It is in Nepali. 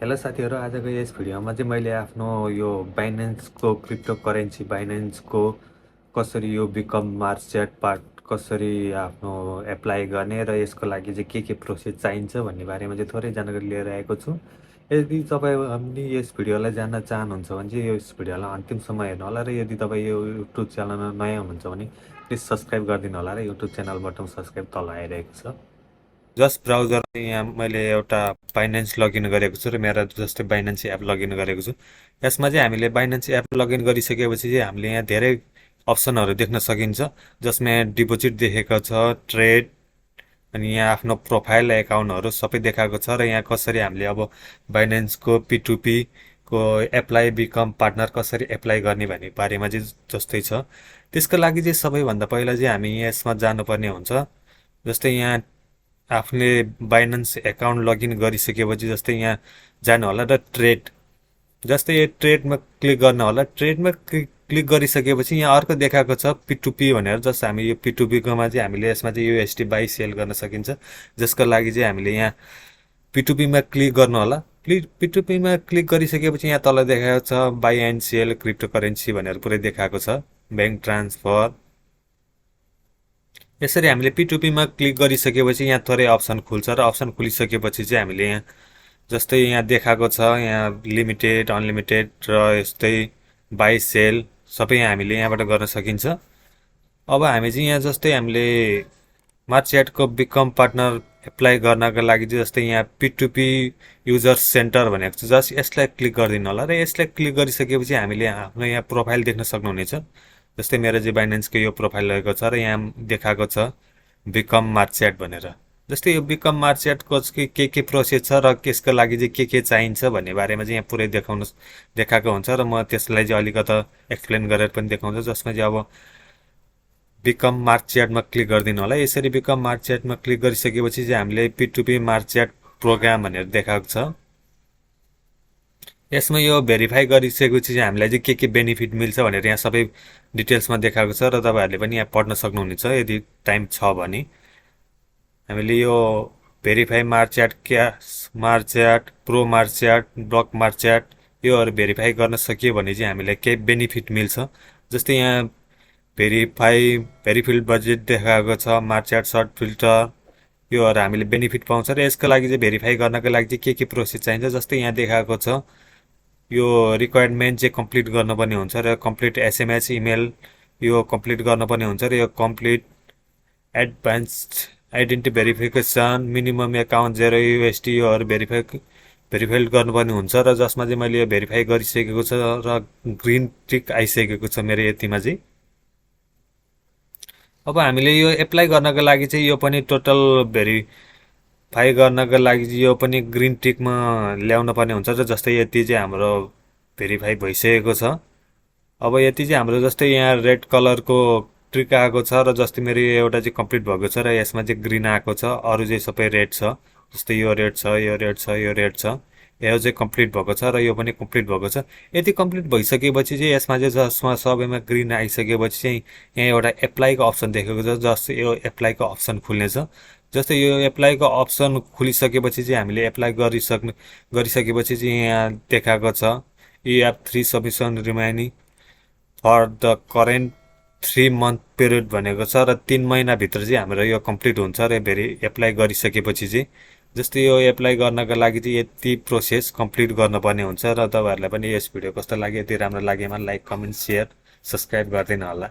हेलो साथीहरू, आजको यस भिडियोमा चाहिँ मैले आफ्नो यो बाइनेन्सको क्रिप्टो करेन्सी बाइनेन्सको कसरी यो बिकम मार्चेट पार्ट कसरी आफ्नो एप्लाई गर्ने र यसको लागि चाहिँ के प्रोसेस चाहिन्छ भन्ने बारेमा चाहिँ थोरै जानकारी लिएर आएको छु। यदि तपाईँ पनि यस भिडियोलाई जान्न चाहनुहुन्छ भने चाहिँ यस भिडियोलाई अन्तिमसम्म हेर्नु होला र यदि तपाईँ यो युट्युब च्यानलमा नयाँ हुनुहुन्छ भने प्लिज सब्सक्राइब गरिदिनु होला र युट्युब च्यानल बटन सब्सक्राइब तल आइरहेको छ। जस्ट ब्राउजर यहाँ मैले एउटा बाइनेन्स लगइन गरेको छु र मेरो जस्तै बाइनेन्स एप लगइन गरेको छु। यसमा चाहिँ हामीले बाइनेन्स एप लगइन गरिसकेपछि चाहिँ हामीले यहाँ धेरै अप्सनहरू देख्न सकिन्छ, जसमा यहाँ डिपोजिट देखेको छ, ट्रेड, अनि यहाँ आफ्नो प्रोफाइल एकाउन्टहरू सबै देखाएको छ र यहाँ कसरी हामीले अब बाइनेन्सको P2P को एप्लाई बिकम पार्टनर कसरी एप्लाई गर्ने भन्ने बारेमा चाहिँ जस्तै छ। त्यसको लागि चाहिँ सबैभन्दा पहिला चाहिँ हामी यसमा जानुपर्ने हुन्छ। जस्तै यहाँ आफूले बाइनेन्स एकाउन्ट लगइन गरिसकेपछि जस्तै यहाँ जानु होला र ट्रेड, जस्तै यो ट्रेडमा क्लिक गर्नु होला। ट्रेडमा क्लिक गरिसकेपछि यहाँ अर्को देखाएको छ P2P भनेर। जस्तो हामी यो P2Pकोमा चाहिँ हामीले यसमा चाहिँ USD बाई सेल गर्न सकिन्छ, जसको लागि चाहिँ हामीले यहाँ P2Pमा क्लिक गर्नु होला। P2Pमा क्लिक गरिसकेपछि यहाँ तल देखाएको छ by and sale crypto currency भनेर पुरै देखाएको छ, ब्याङ्क ट्रान्सफर। यसरी हामीले P2Pमा क्लिक गरिसकेपछि यहाँ थोरै अप्सन खुल्छ र अप्सन खुलिसकेपछि चाहिँ हामीले यहाँ जस्तै यहाँ देखाएको छ यहाँ लिमिटेड, अनलिमिटेड र यस्तै बाई सेल सबै हामीले यहाँबाट गर्न सकिन्छ। अब हामी चाहिँ यहाँ जस्तै हामीले मार्चेटको बिकम पार्टनर एप्लाई गर्नको लागि चाहिँ जस्तै यहाँ P2P युजर सेन्टर भनेको छ, जस्ट यसलाई क्लिक गरिदिनु होला र यसलाई क्लिक गरिसकेपछि हामीले आफ्नो यहाँ प्रोफाइल देख्न सक्नुहुनेछ। जस्तै मेरो चाहिँ बाइनेन्सको यो प्रोफाइल रहेको छ र यहाँ देखाएको छ बिकम मार्चेट भनेर। जस्तै यो बिकम मार्चेटको के प्रोसेस छ र त्यसको लागि चाहिँ के चाहिन्छ भन्ने बारेमा चाहिँ यहाँ पुरै देखाएको हुन्छ र म त्यसलाई चाहिँ अलिकता एक्सप्लेन गरेर पनि देखाउँछु। जसमा चाहिँ अब बिकम मार्चेटमा क्लिक गरिदिनु होला। यसरी बिकम मार्चेटमा क्लिक गरिसकेपछि चाहिँ हामीले P2P मार्चेट प्रोग्राम भनेर देखाएको छ। यसमा यो भेरिफाई गरिसकेपछि चाहिँ हामीलाई चाहिँ के बेनिफिट मिल्छ भनेर यहाँ सबै डिटेल्समा देखाएको छ र तपाईँहरूले पनि यहाँ पढ्न सक्नुहुनेछ यदि टाइम छ भने। हामीले यो भेरिफाई मार्चेट, क्यास मार्चेट, प्रो मार्चेट, ब्लक मार्चेट योहरू भेरिफाई गर्न सकियो भने चाहिँ हामीलाई केही बेनिफिट मिल्छ। जस्तै यहाँ भेरिफिल्ड बजेट देखाएको छ, मार्चेट सर्ट फिल्टर, योहरू हामीले बेनिफिट पाउँछ र यसको लागि चाहिँ भेरिफाई गर्नको लागि चाहिँ के प्रोसेस चाहिन्छ। जस्तै यहाँ देखाएको छ यो रिक्वायरमेन्ट चाहिँ कम्प्लिट गर्नुपर्ने हुन्छ र कम्प्लिट SMS इमेल यो कम्प्लिट गर्नुपर्ने हुन्छ र यो complete advanced identity verification, minimum account 0 USD योहरू भेरिफाइड गर्नुपर्ने हुन्छ र जसमा चाहिँ मैले यो भेरिफाई गरिसकेको छ र ग्रिन टिक आइसकेको छ मेरो यतिमा चाहिँ। अब हामीले यो एप्लाई गर्नको लागि चाहिँ यो पनि टोटल भेरिफाई गर्नको लागि चाहिँ यो पनि ग्रिन टिकमा ल्याउन पर्ने हुन्छ र जस्तै यति चाहिँ हाम्रो भेरिफाई भइसकेको छ। अब यति चाहिँ हाम्रो जस्तै यहाँ रेड कलरको ट्रिक आएको छ र जस्तै मेरो यो एउटा चाहिँ कम्प्लिट भएको छ र यसमा चाहिँ ग्रिन आएको छ, अरू चाहिँ सबै रेड छ। जस्तै यो रेड छ, यो रेड छ, यो रेड छ, यो चाहिँ कम्प्लिट भएको छ र यो पनि कम्प्लिट भएको छ। यति कम्प्लिट भइसकेपछि चाहिँ यसमा चाहिँ जसमा सबैमा ग्रिन आइसकेपछि चाहिँ यहाँ एउटा एप्लाईको अप्सन देखेको छ, जस्तै यो एप्लाईको अप्सन खुल्नेछ। जस्तै यो एप्लाईको अप्सन खुलिसकेपछि चाहिँ हामीले एप्लाई गरिसकेपछि चाहिँ यहाँ देखाएको छ you have 3 submission remaining for the current 3 month period भनेको छ र 3 महिनाभित्र चाहिँ हाम्रो यो कम्प्लिट हुन्छ र एप्लाई गरिसकेपछि चाहिँ। जस्तै यो एप्लाई गर्नको लागि चाहिँ यति प्रोसेस कम्प्लिट गर्नुपर्ने हुन्छ र तपाईँहरूलाई पनि यस भिडियो कस्तो लाग्यो, यदि राम्रो लागेमा लाइक, कमेन्ट, सेयर, सब्सक्राइब गरिदिनु होला।